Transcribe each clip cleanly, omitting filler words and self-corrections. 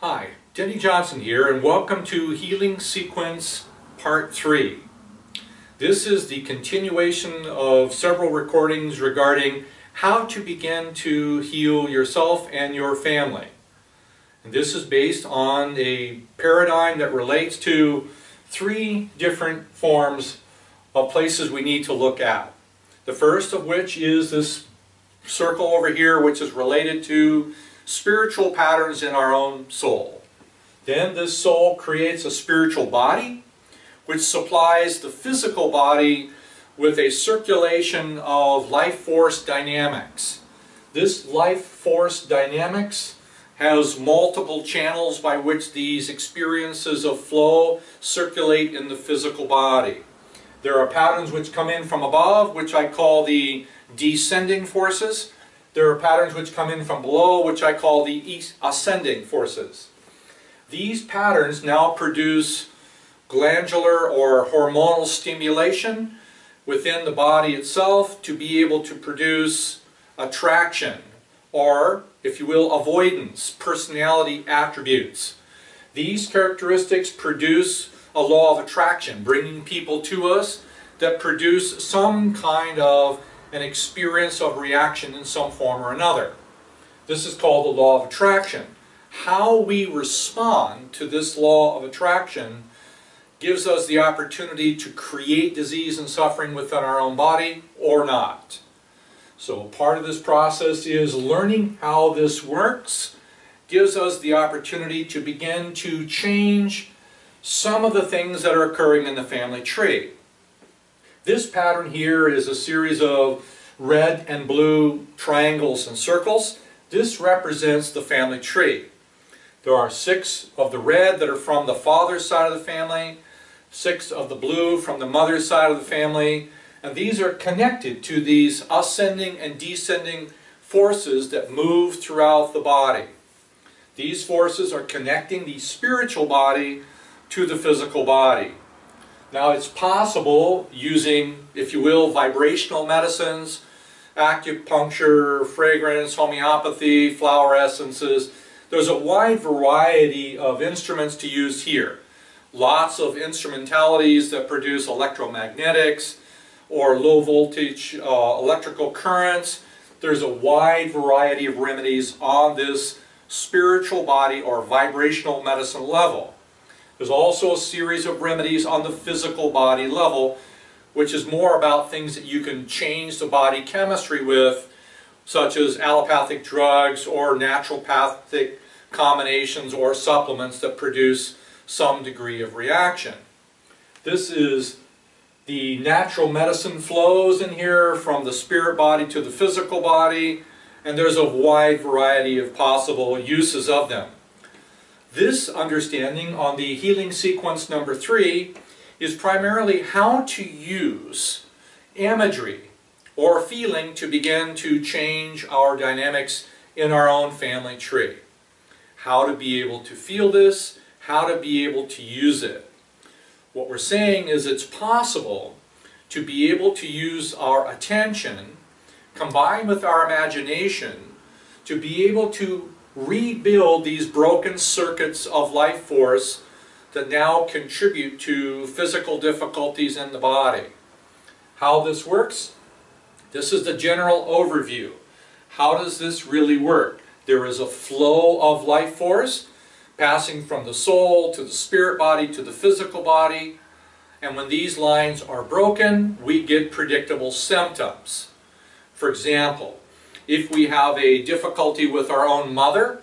Hi, Denny Johnson here, and welcome to Healing Sequence Part 3. This is the continuation of several recordings regarding how to begin to heal yourself and your family. And this is based on a paradigm that relates to 3 different forms of places we need to look at. The first of which is this circle over here, which is related to spiritual patterns in our own soul. Then this soul creates a spiritual body, which supplies the physical body with a circulation of life force dynamics. This life force dynamics has multiple channels by which these experiences of flow circulate in the physical body. There are patterns which come in from above, which I call the descending forces. There are patterns which come in from below, which I call the ascending forces. These patterns now produce glandular or hormonal stimulation within the body itself to be able to produce attraction, or, if you will, avoidance, personality attributes. These characteristics produce a law of attraction, bringing people to us that produce some kind of an experience of reaction in some form or another. This is called the law of attraction. How we respond to this law of attraction gives us the opportunity to create disease and suffering within our own body or not. So part of this process is learning how this works, gives us the opportunity to begin to change some of the things that are occurring in the family tree. This pattern here is a series of red and blue triangles and circles. This represents the family tree. There are 6 of the red that are from the father's side of the family, 6 of the blue from the mother's side of the family, and these are connected to these ascending and descending forces that move throughout the body. These forces are connecting the spiritual body to the physical body. Now it's possible using, if you will, vibrational medicines, acupuncture, fragrance, homeopathy, flower essences. There's a wide variety of instruments to use here. Lots of instrumentalities that produce electromagnetics or low voltage electrical currents. There's a wide variety of remedies on this spiritual body or vibrational medicine level. There's also a series of remedies on the physical body level, which is more about things that you can change the body chemistry with, such as allopathic drugs or naturopathic combinations or supplements that produce some degree of reaction. This is the natural medicine flows in here from the spirit body to the physical body, and there's a wide variety of possible uses of them. This understanding on the healing sequence number 3 is primarily how to use imagery or feeling to begin to change our dynamics in our own family tree. How to be able to feel this, how to be able to use it. What we're saying is it's possible to be able to use our attention combined with our imagination to be able to rebuild these broken circuits of life force that now contribute to physical difficulties in the body. How this works? This is the general overview. How does this really work? There is a flow of life force passing from the soul to the spirit body to the physical body, and when these lines are broken, we get predictable symptoms. For example, if we have a difficulty with our own mother,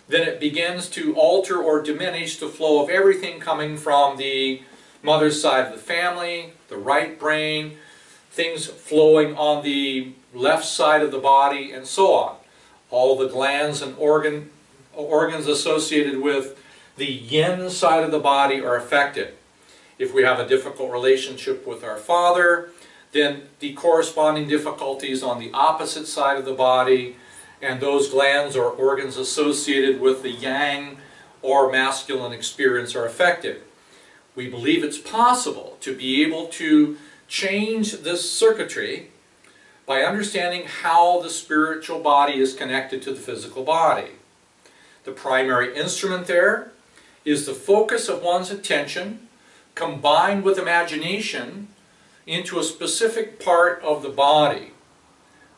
then it begins to alter or diminish the flow of everything coming from the mother's side of the family, the right brain, things flowing on the left side of the body, and so on. All the glands and organs associated with the yin side of the body are affected. If we have a difficult relationship with our father, then the corresponding difficulties on the opposite side of the body and those glands or organs associated with the yang or masculine experience are affected. We believe it's possible to be able to change this circuitry by understanding how the spiritual body is connected to the physical body. The primary instrument there is the focus of one's attention combined with imagination into a specific part of the body.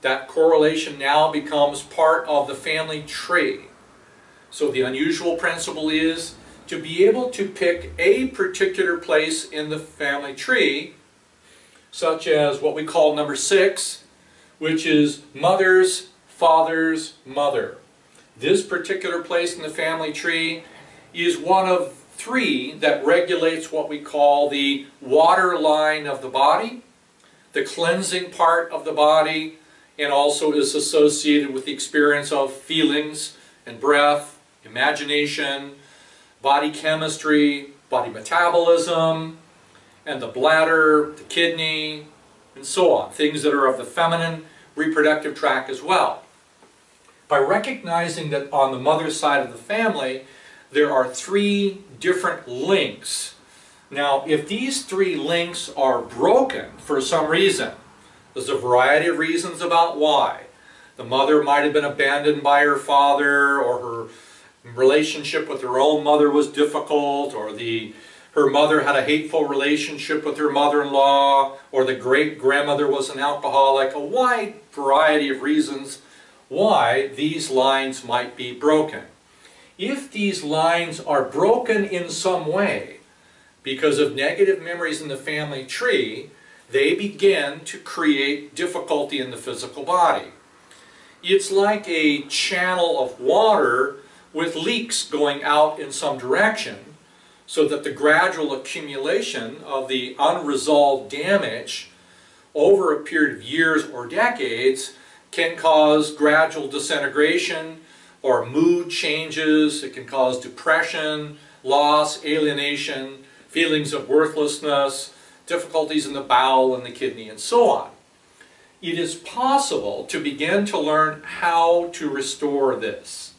That correlation now becomes part of the family tree. So the unusual principle is to be able to pick a particular place in the family tree, such as what we call number 6, which is mother's father's mother. This particular place in the family tree is one of 3 that regulates what we call the water line of the body, the cleansing part of the body, and also is associated with the experience of feelings and breath, imagination, body chemistry, body metabolism, and the bladder, the kidney, and so on. Things that are of the feminine reproductive tract as well. By recognizing that on the mother's side of the family, there are 3 different links. Now, if these 3 links are broken for some reason, there's a variety of reasons about why. The mother might have been abandoned by her father, or her relationship with her own mother was difficult, or her mother had a hateful relationship with her mother-in-law, or the great-grandmother was an alcoholic. A wide variety of reasons why these lines might be broken. If these lines are broken in some way because of negative memories in the family tree, they begin to create difficulty in the physical body. It's like a channel of water with leaks going out in some direction, so that the gradual accumulation of the unresolved damage over a period of years or decades can cause gradual disintegration or mood changes. It can cause depression, loss, alienation, feelings of worthlessness, difficulties in the bowel and the kidney, and so on. It is possible to begin to learn how to restore this.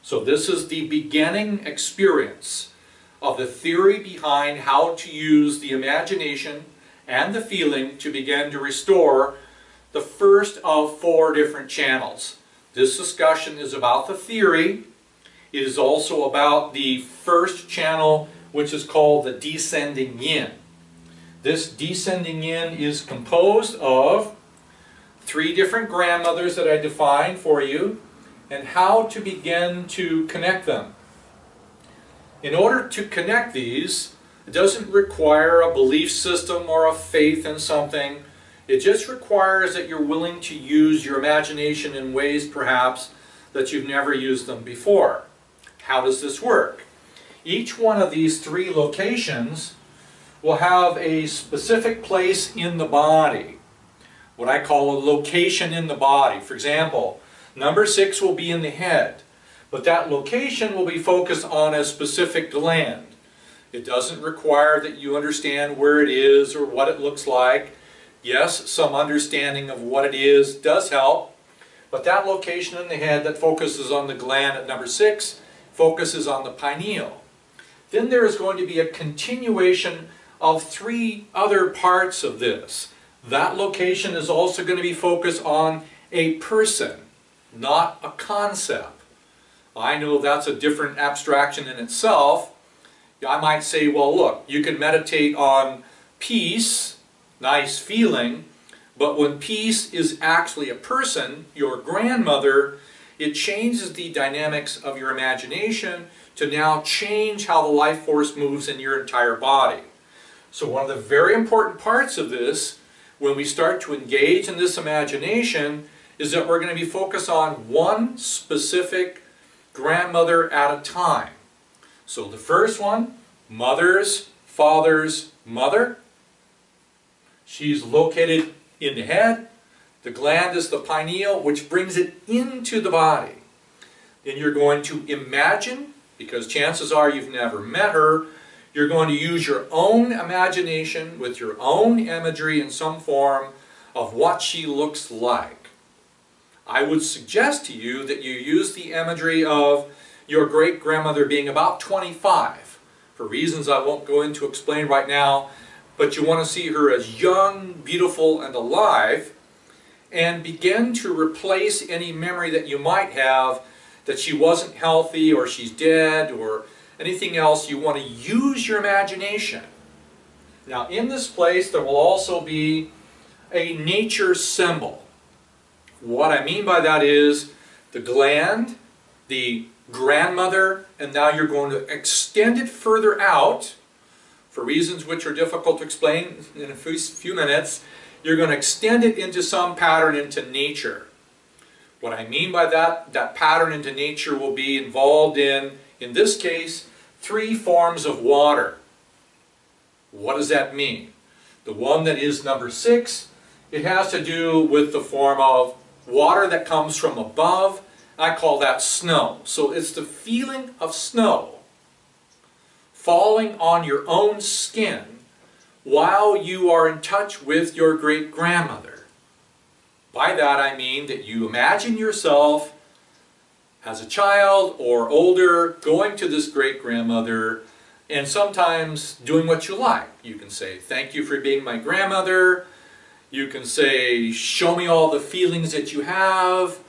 So this is the beginning experience of the theory behind how to use the imagination and the feeling to begin to restore the first of 4 different channels. This discussion is about the theory. It is also about the first channel, which is called the descending yin. This descending yin is composed of 3 different grandmothers that I defined for you, and how to begin to connect them. In order to connect these, it doesn't require a belief system or a faith in something. It just requires that you're willing to use your imagination in ways, perhaps, that you've never used them before. How does this work? Each one of these 3 locations will have a specific place in the body, what I call a location in the body. For example, number 6 will be in the head, but that location will be focused on a specific gland. It doesn't require that you understand where it is or what it looks like. Yes, some understanding of what it is does help, but that location in the head that focuses on the gland at number 6 focuses on the pineal. Then there is going to be a continuation of 3 other parts of this. That location is also going to be focused on a person, not a concept. I know that's a different abstraction in itself. I might say, well, look, you can meditate on peace, nice feeling, but when peace is actually a person, your grandmother, it changes the dynamics of your imagination to now change how the life force moves in your entire body. So one of the very important parts of this, when we start to engage in this imagination, is that we're going to be focused on one specific grandmother at a time. So the first one, mother's father's mother. She's located in the head. The gland is the pineal, which brings it into the body. Then you're going to imagine, because chances are you've never met her, you're going to use your own imagination with your own imagery in some form of what she looks like. I would suggest to you that you use the imagery of your great-grandmother being about 25, for reasons I won't go into explain right now, but you want to see her as young, beautiful, and alive, and begin to replace any memory that you might have that she wasn't healthy or she's dead or anything else, you want to use your imagination. Now in this place there will also be a nature symbol. What I mean by that is the gland, the grandmother, and now you're going to extend it further out for reasons which are difficult to explain in a few minutes. You're going to extend it into some pattern into nature. What I mean by that pattern into nature will be involved in this case, 3 forms of water. What does that mean? The one that is number 6, it has to do with the form of water that comes from above. I call that snow. So it's the feeling of snow falling on your own skin while you are in touch with your great-grandmother. By that I mean that you imagine yourself as a child or older going to this great-grandmother and sometimes doing what you like. You can say, "Thank you for being my grandmother." You can say, "Show me all the feelings that you have."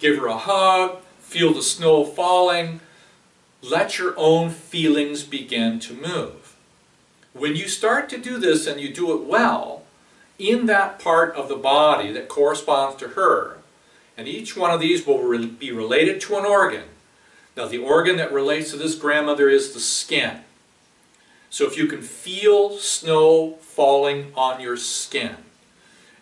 Give her a hug. Feel the snow falling. Let your own feelings begin to move. When you start to do this and you do it well, in that part of the body that corresponds to her, and each one of these will be related to an organ. Now the organ that relates to this grandmother is the skin. So if you can feel snow falling on your skin,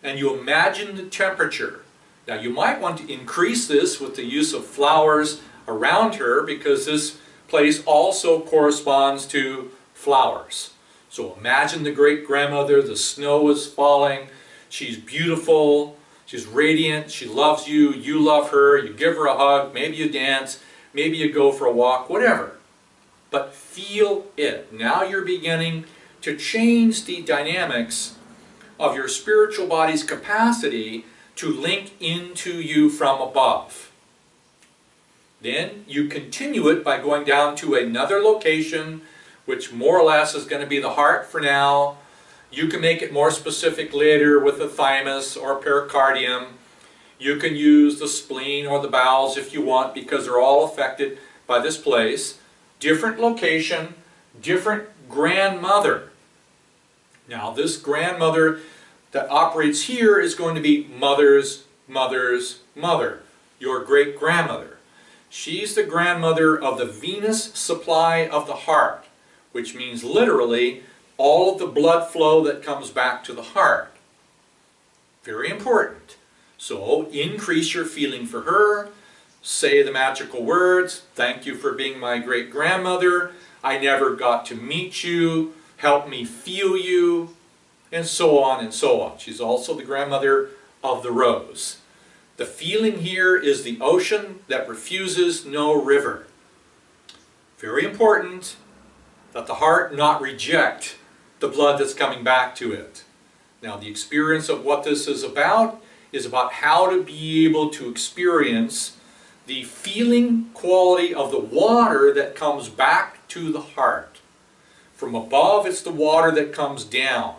and you imagine the temperature, now you might want to increase this with the use of flowers around her, because this place also corresponds to flowers. So imagine the great-grandmother, the snow is falling, she's beautiful, she's radiant, she loves you, you love her, you give her a hug, maybe you dance, maybe you go for a walk, whatever. But feel it. Now you're beginning to change the dynamics of your spiritual body's capacity to link into you from above. Then you continue it by going down to another location, which more or less is going to be the heart for now. You can make it more specific later with the thymus or pericardium. You can use the spleen or the bowels if you want, because they're all affected by this place. Different location, different grandmother. Now this grandmother that operates here is going to be mother's mother's mother, your great-grandmother. She's the grandmother of the venous supply of the heart, which means literally all of the blood flow that comes back to the heart. Very important. So increase your feeling for her. Say the magical words, "Thank you for being my great-grandmother. I never got to meet you. Help me feel you." And so on and so on. She's also the grandmother of the rose. The feeling here is the ocean that refuses no river. Very important that the heart not reject the blood that's coming back to it. Now the experience of what this is about how to be able to experience the feeling quality of the water that comes back to the heart. From above, it's the water that comes down.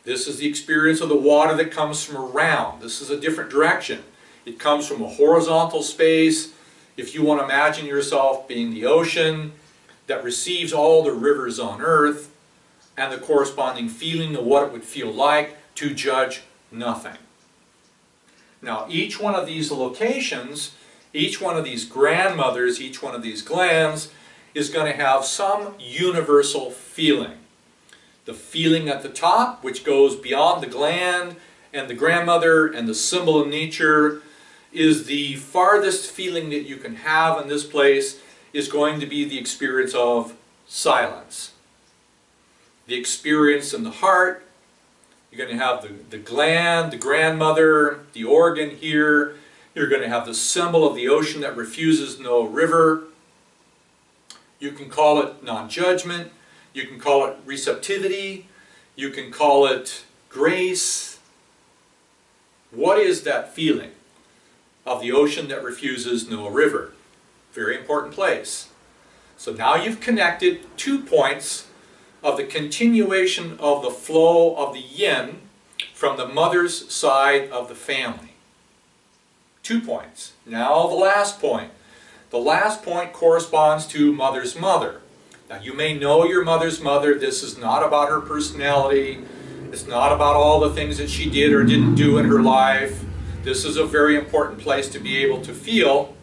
This is the experience of the water that comes from around. This is a different direction. It comes from a horizontal space. If you want to imagine yourself being the ocean that receives all the rivers on earth and the corresponding feeling of what it would feel like to judge nothing. Now each one of these locations, each one of these grandmothers, each one of these glands is going to have some universal feeling. The feeling at the top, which goes beyond the gland and the grandmother and the symbol of nature, is the farthest feeling that you can have in this place, is going to be the experience of silence. The experience in the heart, you're going to have the gland, the grandmother, the organ here. You're going to have the symbol of the ocean that refuses no river. You can call it non-judgment. You can call it receptivity. You can call it grace. What is that feeling of the ocean that refuses no river? Very important place. So now you've connected 2 points of the continuation of the flow of the yin from the mother's side of the family. 2 points. Now the last point. The last point corresponds to mother's mother. Now you may know your mother's mother. This is not about her personality. It's not about all the things that she did or didn't do in her life. This is a very important place to be able to feel,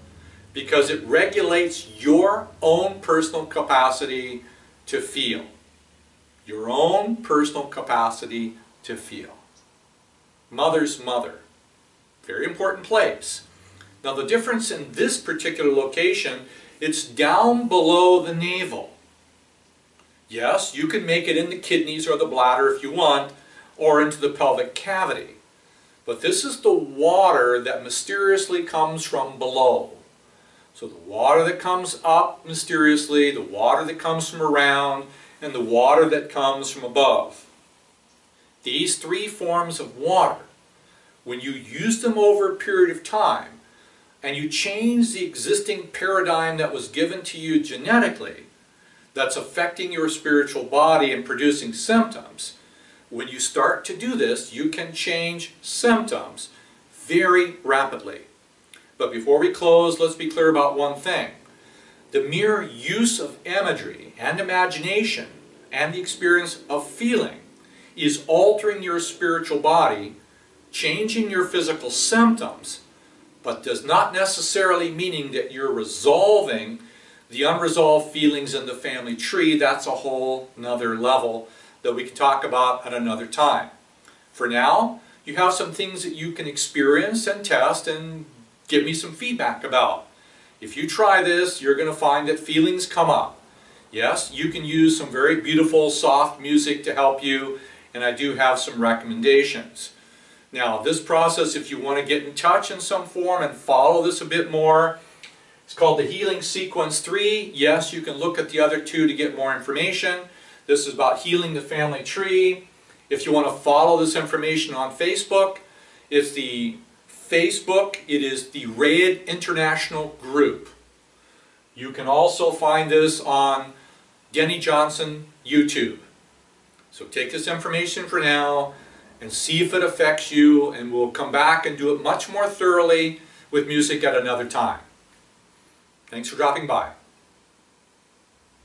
because it regulates your own personal capacity to feel. Your own personal capacity to feel. Mother's mother. Very important place. Now the difference in this particular location, it's down below the navel. Yes, you can make it in the kidneys or the bladder if you want, or into the pelvic cavity. But this is the water that mysteriously comes from below. So the water that comes up mysteriously, the water that comes from around, and the water that comes from above. These three forms of water, when you use them over a period of time, and you change the existing paradigm that was given to you genetically, that's affecting your spiritual body and producing symptoms, when you start to do this, you can change symptoms very rapidly. But before we close, let's be clear about one thing. The mere use of imagery and imagination and the experience of feeling is altering your spiritual body, changing your physical symptoms, but does not necessarily mean that you're resolving the unresolved feelings in the family tree. That's a whole nother level that we can talk about at another time. For now, you have some things that you can experience and test and give me some feedback about. If you try this, you're going to find that feelings come up. Yes, you can use some very beautiful, soft music to help you, and I do have some recommendations. Now, this process, if you want to get in touch in some form and follow this a bit more, it's called the Healing Sequence 3. Yes, you can look at the other two to get more information. This is about healing the family tree. If you want to follow this information on Facebook, it's the Facebook, it is the RAID International Group. You can also find this on Denny Johnson YouTube. So take this information for now and see if it affects you, and we'll come back and do it much more thoroughly with music at another time. Thanks for dropping by.